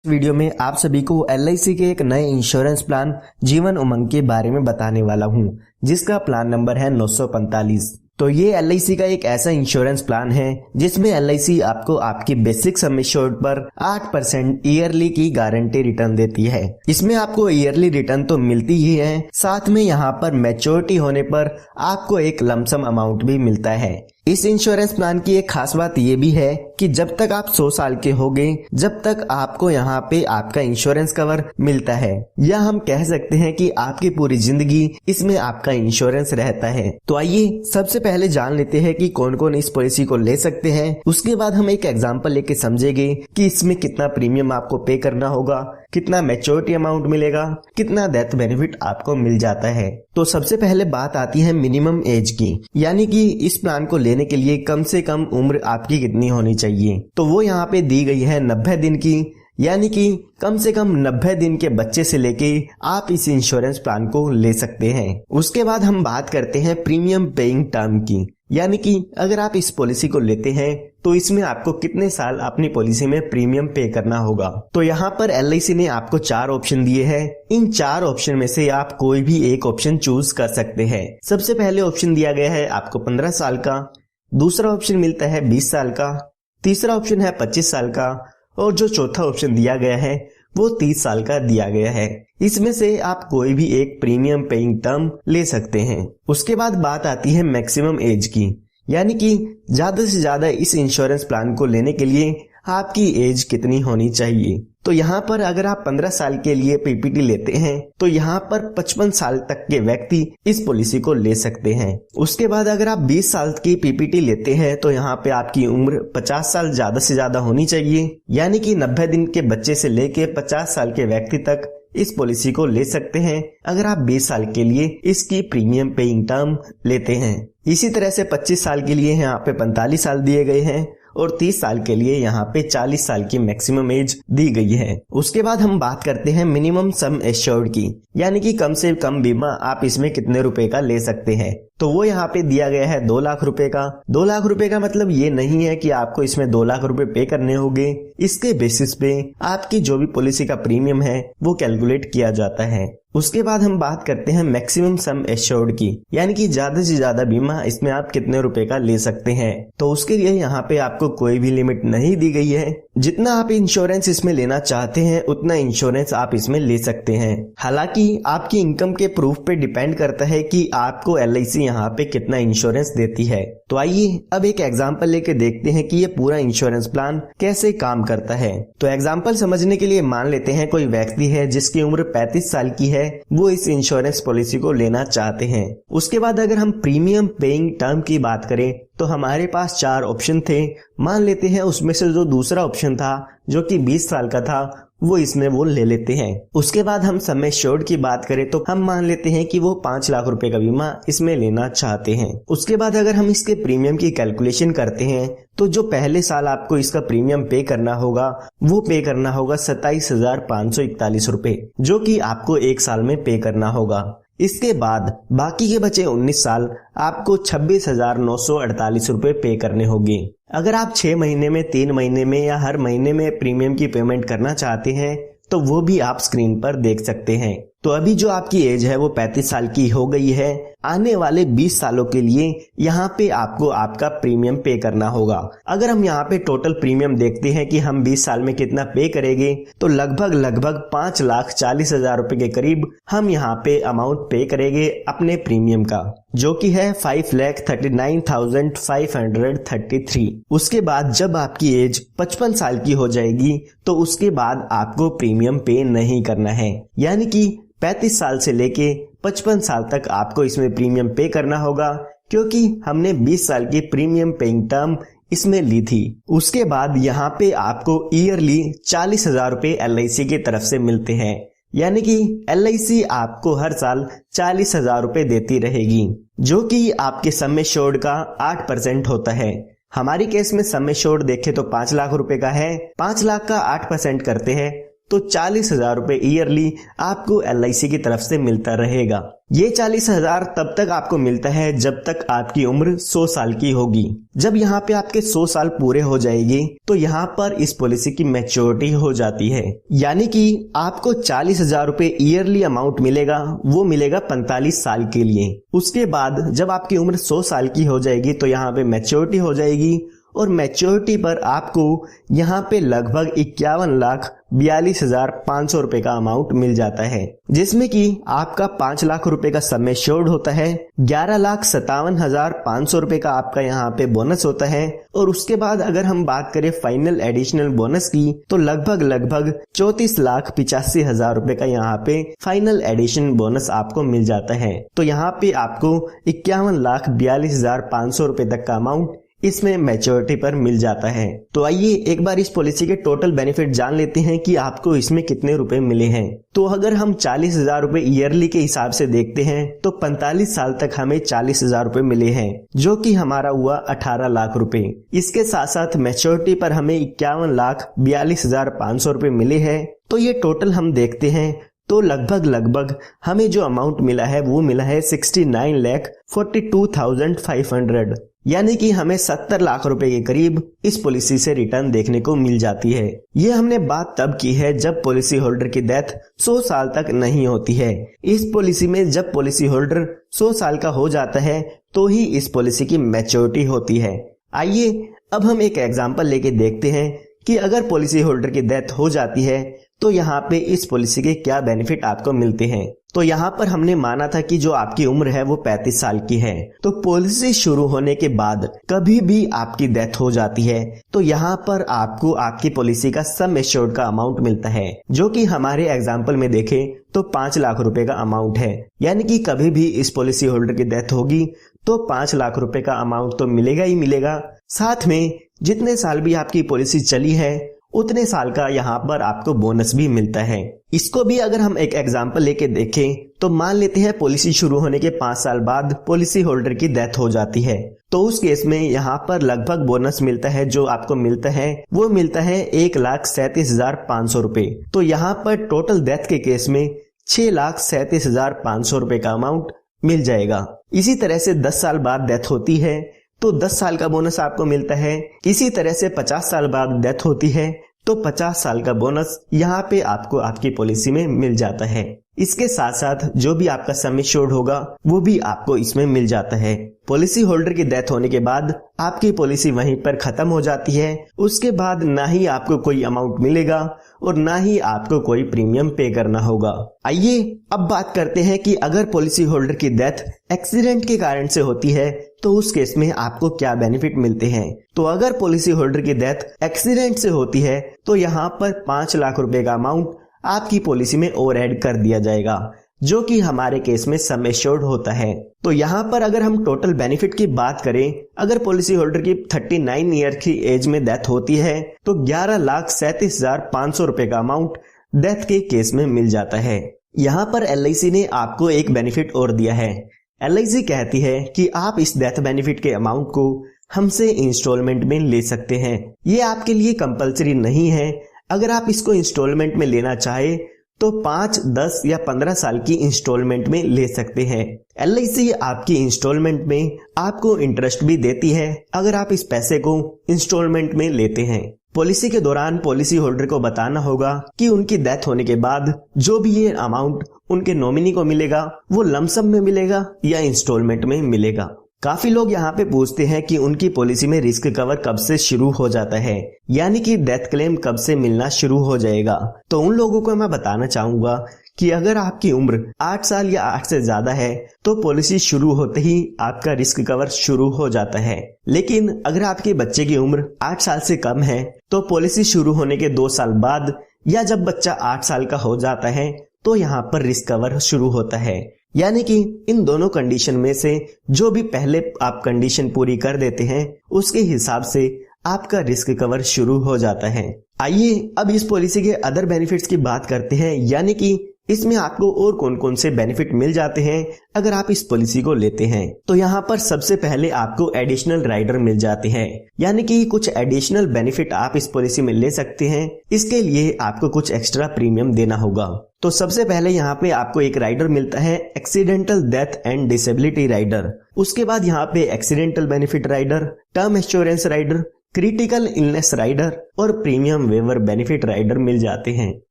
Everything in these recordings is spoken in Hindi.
वीडियो में आप सभी को LIC के एक नए इंश्योरेंस प्लान जीवन उमंग के बारे में बताने वाला हूं, जिसका प्लान नंबर है 945। तो ये LIC का एक ऐसा इंश्योरेंस प्लान है जिसमें LIC आपको आपकी बेसिक सम एश्योर्ड पर 8% ईयरली की गारंटी रिटर्न देती है। इसमें आपको ईयरली रिटर्न तो मिलती ही है, साथ में यहाँ पर मैच्योरिटी होने पर आपको एक लमसम अमाउंट भी मिलता है। इस इंश्योरेंस प्लान की एक खास बात ये भी है कि जब तक आप 100 साल के होंगे, जब तक आपको यहाँ पे आपका इंश्योरेंस कवर मिलता है, या हम कह सकते हैं कि आपकी पूरी जिंदगी इसमें आपका इंश्योरेंस रहता है। तो आइए सबसे पहले जान लेते हैं कि कौन कौन इस पॉलिसी को ले सकते हैं। उसके बाद हम एक एग्जांपल लेके समझेंगे कि इसमें कितना प्रीमियम आपको पे करना होगा, कितना मैच्योरिटी अमाउंट मिलेगा, कितना डेथ बेनिफिट आपको मिल जाता है। तो सबसे पहले बात आती है मिनिमम एज की, यानी कि इस प्लान को लेने के लिए कम से कम उम्र आपकी कितनी होनी चाहिए। तो वो यहाँ पे दी गई है 90 दिन की, यानी कि कम से कम 90 दिन के बच्चे से लेके आप इस इंश्योरेंस प्लान को ले सकते हैं। उसके बाद हम बात करते हैं प्रीमियम पेइंग टर्म की, यानी कि अगर आप इस पॉलिसी को लेते हैं तो इसमें आपको कितने साल अपनी पॉलिसी में प्रीमियम पे करना होगा। तो यहाँ पर LIC ने आपको 4 ऑप्शन दिए हैं। इन 4 ऑप्शन में से आप कोई भी एक ऑप्शन चूज कर सकते हैं। सबसे पहले ऑप्शन दिया गया है आपको 15 साल का, दूसरा ऑप्शन मिलता है 20 साल का, तीसरा ऑप्शन है 25 साल का, और जो चौथा ऑप्शन दिया गया है वो 30 साल का दिया गया है। इसमें से आप कोई भी एक प्रीमियम पेइंग टर्म ले सकते हैं। उसके बाद बात आती है मैक्सिमम एज की, यानी कि ज्यादा से ज्यादा इस इंश्योरेंस प्लान को लेने के लिए आपकी एज कितनी होनी चाहिए। तो यहाँ पर अगर आप 15 साल के लिए PPT लेते हैं तो यहाँ पर 55 साल तक के व्यक्ति इस पॉलिसी को ले सकते हैं। उसके बाद अगर आप 20 साल की PPT लेते हैं तो यहाँ पे आपकी उम्र 50 साल ज्यादा से ज्यादा होनी चाहिए, यानी कि 90 दिन के बच्चे से लेके 50 साल के व्यक्ति तक इस पॉलिसी को ले सकते हैं अगर आप 20 साल के लिए इसकी प्रीमियम पेइंग टर्म लेते हैं। इसी तरह से 25 साल के लिए यहाँ पे 45 साल दिए गए हैं और 30 साल के लिए यहाँ पे 40 साल की मैक्सिमम एज दी गई है। उसके बाद हम बात करते हैं मिनिमम सम एश्योर्ड की, यानी कि कम से कम बीमा आप इसमें कितने रुपए का ले सकते हैं। तो वो यहाँ पे दिया गया है 2 लाख रुपए का। 2 लाख रुपए का मतलब ये नहीं है कि आपको इसमें 2 लाख रुपए पे करने होंगे। इसके बेसिस पे आपकी जो भी पॉलिसी का प्रीमियम है वो कैलकुलेट किया जाता है। उसके बाद हम बात करते हैं मैक्सिमम सम एश्योर्ड की, यानी कि ज्यादा से ज्यादा बीमा इसमें आप कितने रुपए का ले सकते हैं। तो उसके लिए यहाँ पे आपको कोई भी लिमिट नहीं दी गई है। जितना आप इंश्योरेंस इसमें लेना चाहते हैं उतना इंश्योरेंस आप इसमें ले सकते हैं। हालांकि आपकी इनकम के प्रूफ पे डिपेंड करता है कि आपको LIC यहाँ पे कितना इंश्योरेंस देती है। तो आइए अब एक एग्जांपल लेके देखते हैं कि ये पूरा इंश्योरेंस प्लान कैसे काम करता है। तो एग्जांपल समझने के लिए मान लेते हैं कोई व्यक्ति है जिसकी उम्र 35 साल की है, वो इस इंश्योरेंस पॉलिसी को लेना चाहते हैं। उसके बाद अगर हम प्रीमियम पेइंग टर्म की बात करें तो हमारे पास 4 ऑप्शन थे। मान लेते हैं उसमें से जो दूसरा ऑप्शन था जो कि 20 साल का था वो इसमें वो ले लेते हैं। उसके बाद हम सम एश्योर्ड की बात करें तो हम मान लेते हैं कि वो 5 लाख रुपए का बीमा इसमें लेना चाहते हैं। उसके बाद अगर हम इसके प्रीमियम की कैलकुलेशन करते हैं तो जो पहले साल आपको इसका प्रीमियम पे करना होगा वो पे करना होगा 27,541 रुपए, जो कि आपको 1 साल में पे करना होगा। इसके बाद बाकी के बचे 19 साल आपको 26,948 रुपए पे करने होंगे। अगर आप 6 महीने में, 3 महीने में या हर महीने में प्रीमियम की पेमेंट करना चाहते हैं तो वो भी आप स्क्रीन पर देख सकते हैं। तो अभी जो आपकी एज है वो 35 साल की हो गई है। आने वाले 20 सालों के लिए यहाँ पे आपको आपका प्रीमियम पे करना होगा। अगर हम यहाँ पे टोटल प्रीमियम देखते हैं कि हम 20 साल में कितना पे करेंगे तो लगभग 5,40,000 रुपए के करीब हम यहाँ पे अमाउंट पे करेंगे अपने प्रीमियम का, जो कि है 5,39,533। उसके बाद जब आपकी एज 55 साल की हो जाएगी तो उसके बाद आपको प्रीमियम पे नहीं करना है, यानी कि 35 साल से लेके 55 साल तक आपको इसमें प्रीमियम पे करना होगा, क्योंकि हमने 20 साल की प्रीमियम पेइंग टर्म इसमें ली थी। उसके बाद यहाँ पे आपको ईयरली 40,000 रुपए LIC की तरफ से मिलते हैं, यानी कि LIC आपको हर साल 40,000 रुपए देती रहेगी, जो कि आपके सम एश्योर्ड का 8% होता है। हमारी केस में सम एश्योर्ड देखे तो 5 लाख रुपए का है। 5 लाख का 8% करते हैं तो 40,000 रुपए ईयरली आपको LIC की तरफ से मिलता रहेगा। ये 40,000 तब तक आपको मिलता है जब तक आपकी उम्र 100 साल की होगी। जब यहाँ पे आपके 100 साल पूरे हो जाएंगे तो यहाँ पर इस पॉलिसी की मैच्योरिटी हो जाती है, यानी कि आपको 40,000 रुपए ईयरली अमाउंट मिलेगा, वो मिलेगा 45 साल के लिए। उसके बाद जब आपकी उम्र 100 साल की हो जाएगी तो यहाँ पे मैच्योरिटी हो जाएगी और मैच्योरिटी पर आपको यहाँ पे लगभग 51,42,500 रुपए का अमाउंट मिल जाता है, जिसमें कि आपका 5 लाख रुपए का सम एश्योर्ड होता है, 11,57,500 रुपए का आपका यहाँ पे बोनस होता है और उसके बाद अगर हम बात करें फाइनल एडिशनल बोनस की तो लगभग 34,85,000 रुपए का यहाँ पे फाइनल एडिशन बोनस आपको मिल जाता है। तो यहाँ पे आपको 51,42,500 रुपए तक का अमाउंट इसमें मैच्योरिटी पर मिल जाता है। तो आइए एक बार इस पॉलिसी के टोटल बेनिफिट जान लेते हैं कि आपको इसमें कितने रुपए मिले हैं। तो अगर हम 40,000 रुपए ईयरली के हिसाब से देखते हैं तो 45 साल तक हमें 40,000 रुपए मिले हैं, जो कि हमारा हुआ 18 लाख रुपए। इसके साथ साथ मैच्योरिटी पर हमें 51,42,500 रुपए मिले हैं। तो ये टोटल हम देखते हैं तो लगभग हमें जो अमाउंट मिला है वो मिला है 69,42,500, यानी कि हमें 70 लाख रुपए के करीब इस पॉलिसी से रिटर्न देखने को मिल जाती है। ये हमने बात तब की है जब पॉलिसी होल्डर की डेथ 100 साल तक नहीं होती है। इस पॉलिसी में जब पॉलिसी होल्डर 100 साल का हो जाता है तो ही इस पॉलिसी की मैच्योरिटी होती है। आइए अब हम एक एग्जांपल लेके देखते हैं कि अगर पॉलिसी होल्डर की डेथ हो जाती है तो यहाँ पे इस पॉलिसी के क्या बेनिफिट आपको मिलते हैं। तो यहाँ पर हमने माना था कि जो आपकी उम्र है वो 35 साल की है, तो पॉलिसी शुरू होने के बाद कभी भी आपकी डेथ हो जाती है तो यहाँ पर आपको आपकी पॉलिसी का सम एश्योर्ड का अमाउंट मिलता है, जो कि हमारे एग्जाम्पल में देखें तो 5 लाख रुपए का अमाउंट है। यानी कि कभी भी इस पॉलिसी होल्डर की डेथ होगी तो 5 लाख रुपए का अमाउंट तो मिलेगा ही मिलेगा। साथ में जितने साल भी आपकी पॉलिसी चली है उतने साल का यहाँ पर आपको बोनस भी मिलता है। इसको भी अगर हम एक एग्जांपल लेके देखें तो मान लेते हैं पॉलिसी शुरू होने के 5 साल बाद पॉलिसी होल्डर की डेथ हो जाती है, तो उस केस में यहाँ पर लगभग बोनस मिलता है, जो आपको मिलता है वो मिलता है 1,37,500 रुपए। तो यहाँ पर टोटल डेथ के केस में 6,37,500 रुपए का अमाउंट मिल जाएगा। इसी तरह से 10 साल बाद डेथ होती है तो 10 साल का बोनस आपको मिलता है। इसी तरह से 50 साल बाद डेथ होती है तो 50 साल का बोनस यहाँ पे आपको आपकी पॉलिसी में मिल जाता है। इसके साथ साथ जो भी आपका सम एश्योर्ड होगा वो भी आपको इसमें मिल जाता है। पॉलिसी होल्डर की डेथ होने के बाद आपकी पॉलिसी वहीं पर खत्म हो जाती है। उसके बाद ना ही आपको कोई अमाउंट मिलेगा और ना ही आपको कोई प्रीमियम पे करना होगा। आइए अब बात करते हैं कि अगर पॉलिसी होल्डर की डेथ एक्सीडेंट के कारण से होती है तो उस केस में आपको क्या बेनिफिट मिलते हैं। तो अगर पॉलिसी होल्डर की डेथ एक्सीडेंट से होती है तो यहाँ पर 5 लाख रुपए का अमाउंट आपकी पॉलिसी में और ऐड कर दिया जाएगा, जो कि हमारे केस में सम एश्योर्ड होता है। तो यहाँ पर अगर हम टोटल बेनिफिट की बात करें, अगर पॉलिसी होल्डर की 39 ईयर की एज में डेथ होती है तो 11,37,500 रुपए का अमाउंट डेथ के केस में मिल जाता है। यहाँ पर LIC ने आपको एक बेनिफिट और दिया है। LIC कहती है कि आप इस डेथ बेनिफिट के अमाउंट को हमसे इंस्टॉलमेंट में ले सकते हैं। ये आपके लिए कंपलसरी नहीं है। अगर आप इसको इंस्टॉलमेंट में लेना चाहे तो 5, 10 या 15 साल की इंस्टॉलमेंट में ले सकते हैं। LIC आपकी इंस्टॉलमेंट में आपको इंटरेस्ट भी देती है अगर आप इस पैसे को इंस्टॉलमेंट में लेते हैं। पॉलिसी के दौरान पॉलिसी होल्डर को बताना होगा कि उनकी डेथ होने के बाद जो भी ये अमाउंट उनके नॉमिनी को मिलेगा वो लमसम में मिलेगा या इंस्टॉलमेंट में मिलेगा। काफी लोग यहाँ पे पूछते हैं कि उनकी पॉलिसी में रिस्क कवर कब से शुरू हो जाता है, यानी कि डेथ क्लेम कब से मिलना शुरू हो जाएगा। तो उन लोगों को मैं बताना चाहूंगा कि अगर आपकी उम्र 8 साल या 8 से ज्यादा है तो पॉलिसी शुरू होते ही आपका रिस्क कवर शुरू हो जाता है। लेकिन अगर आपके बच्चे की उम्र 8 साल से कम है तो पॉलिसी शुरू होने के 2 साल बाद या जब बच्चा 8 साल का हो जाता है तो यहाँ पर रिस्क कवर शुरू होता है। यानी कि इन दोनों कंडीशन में से जो भी पहले आप कंडीशन पूरी कर देते हैं उसके हिसाब से आपका रिस्क कवर शुरू हो जाता है। आइए अब इस पॉलिसी के अदर बेनिफिट्स की बात करते हैं, यानी कि इसमें आपको और कौन कौन से बेनिफिट मिल जाते हैं अगर आप इस पॉलिसी को लेते हैं। तो यहाँ पर सबसे पहले आपको एडिशनल राइडर मिल जाते हैं, यानी कि कुछ एडिशनल बेनिफिट आप इस पॉलिसी में ले सकते हैं। इसके लिए आपको कुछ एक्स्ट्रा प्रीमियम देना होगा। तो सबसे पहले यहाँ पे आपको एक राइडर मिलता है accidental death and disability rider. उसके बाद यहाँ पे accidental benefit rider, term insurance rider, critical illness rider और प्रीमियम वेवर बेनिफिट राइडर मिल जाते हैं।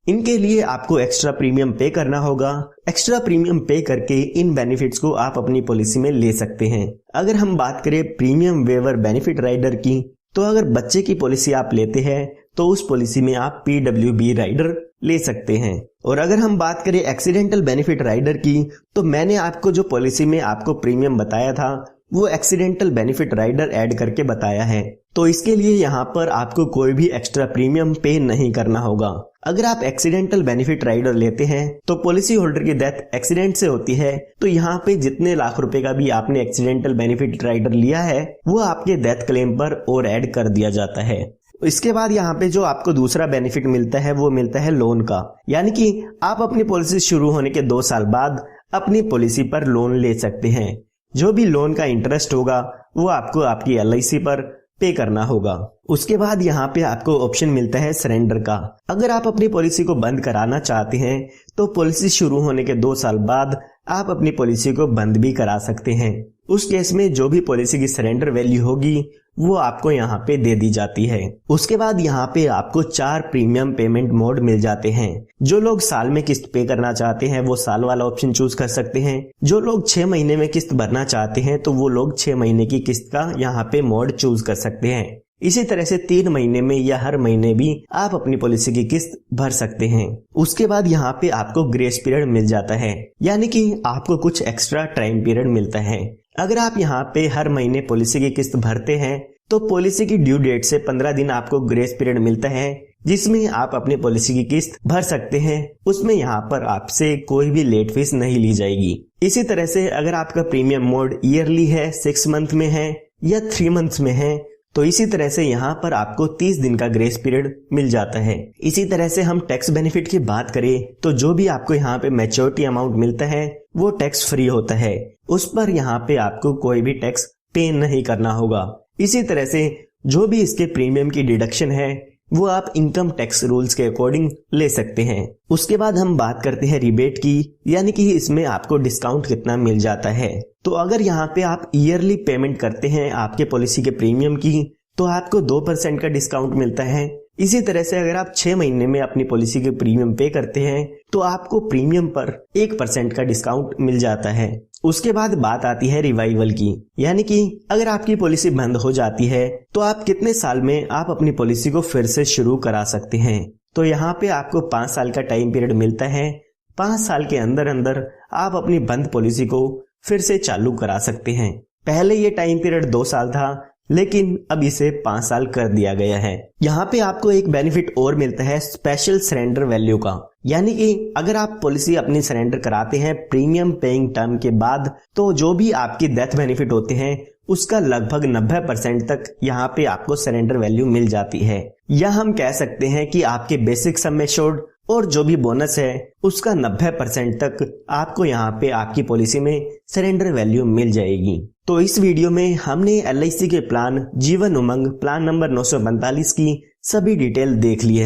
इनके लिए आपको एक्स्ट्रा प्रीमियम पे करना होगा। एक्स्ट्रा प्रीमियम पे करके इन बेनिफिट्स को आप अपनी पॉलिसी में ले सकते हैं। अगर हम बात करें प्रीमियम वेवर बेनिफिट राइडर की, तो अगर बच्चे की पॉलिसी आप लेते हैं तो उस पॉलिसी में आप PWB राइडर ले सकते हैं। और अगर हम बात करें एक्सीडेंटल बेनिफिट राइडर की, तो मैंने आपको जो पॉलिसी में आपको प्रीमियम बताया था वो एक्सीडेंटल बेनिफिट राइडर ऐड करके बताया है। तो इसके लिए यहाँ पर आपको कोई भी एक्स्ट्रा प्रीमियम पे नहीं करना होगा। अगर आप एक्सीडेंटल बेनिफिट राइडर लेते हैं तो पॉलिसी होल्डर की डेथ एक्सीडेंट से होती है, तो यहाँ पे जितने लाख रुपए का भी आपने एक्सीडेंटल बेनिफिट राइडर लिया है वो आपके डेथ क्लेम पर और ऐड कर दिया जाता है। इसके बाद यहाँ पे जो आपको दूसरा बेनिफिट मिलता है वो मिलता है लोन का, यानी कि आप अपनी पॉलिसी शुरू होने के 2 साल बाद अपनी पॉलिसी पर लोन ले सकते हैं। जो भी लोन का इंटरेस्ट होगा वो आपको आपकी LIC पर पे करना होगा। उसके बाद यहाँ पे आपको ऑप्शन मिलता है सरेंडर का। अगर आप अपनी पॉलिसी को बंद कराना चाहते हैं तो पॉलिसी शुरू होने के 2 साल बाद आप अपनी पॉलिसी को बंद भी करा सकते हैं। उस केस में जो भी पॉलिसी की सरेंडर वैल्यू होगी वो आपको यहाँ पे दे दी जाती है। उसके बाद यहाँ पे आपको 4 प्रीमियम पेमेंट मोड मिल जाते हैं। जो लोग साल में किस्त पे करना चाहते हैं वो साल वाला ऑप्शन चूज कर सकते हैं। जो लोग 6 महीने में किस्त भरना चाहते हैं तो वो लोग 6 महीने की किस्त का यहाँ पे मोड चूज कर सकते हैं। इसी तरह से 3 महीने में या हर महीने भी आप अपनी पॉलिसी की किस्त भर सकते हैं। उसके बाद यहाँ पे आपको ग्रेस पीरियड मिल जाता है, यानी कि आपको कुछ एक्स्ट्रा टाइम पीरियड मिलता है। अगर आप यहाँ पे हर महीने पॉलिसी की किस्त भरते हैं तो पॉलिसी की ड्यू डेट से 15 दिन आपको ग्रेस पीरियड मिलता है, जिसमें आप अपनी पॉलिसी की किस्त भर सकते हैं। उसमें यहाँ पर आपसे कोई भी लेट फीस नहीं ली जाएगी। इसी तरह से अगर आपका प्रीमियम मोड ईयरली है, 6 मंथ में है या 3 मंथ में है, तो इसी तरह से यहाँ पर आपको 30 दिन का ग्रेस पीरियड मिल जाता है। इसी तरह से हम टैक्स बेनिफिट की बात करें तो जो भी आपको यहाँ पे मैच्योरिटी अमाउंट मिलता है वो टैक्स फ्री होता है। उस पर यहाँ पे आपको कोई भी टैक्स पे नहीं करना होगा। इसी तरह से जो भी इसके प्रीमियम की डिडक्शन है वो आप इनकम टैक्स रूल्स के अकॉर्डिंग ले सकते हैं। उसके बाद हम बात करते हैं रिबेट की, यानी कि इसमें आपको डिस्काउंट कितना मिल जाता है। तो अगर यहाँ पे आप ईयरली पेमेंट करते हैं आपके पॉलिसी के प्रीमियम की, तो आपको 2% का डिस्काउंट मिलता है। इसी तरह से अगर आप 6 महीने में अपनी पॉलिसी के प्रीमियम पे करते हैं तो आपको प्रीमियम पर 1% का डिस्काउंट मिल जाता है। उसके बाद बात आती है रिवाइवल की, यानी कि अगर आपकी पॉलिसी बंद हो जाती है तो आप कितने साल में आप अपनी पॉलिसी को फिर से शुरू करा सकते हैं। तो यहाँ पे आपको 5 साल का टाइम पीरियड मिलता है। 5 साल के अंदर अंदर आप अपनी बंद पॉलिसी को फिर से चालू करा सकते हैं। पहले ये टाइम पीरियड 2 साल था, लेकिन अब इसे 5 साल कर दिया गया है। यहाँ पे आपको एक बेनिफिट और मिलता है स्पेशल सरेंडर वैल्यू का, यानी कि अगर आप पॉलिसी अपनी सरेंडर कराते हैं प्रीमियम पेइंग टर्म के बाद, तो जो भी आपकी डेथ बेनिफिट होते हैं उसका लगभग 90% तक यहाँ पे आपको सरेंडर वैल्यू मिल जाती है। या हम कह सकते हैं कि आपके बेसिक सम एश्योर्ड और जो भी बोनस है उसका 90% तक आपको यहाँ पे आपकी पॉलिसी में सरेंडर वैल्यू मिल जाएगी। तो इस वीडियो में हमने LIC के plan Jeevan Umang plan number 945 की सभी डिटेल देख ली है।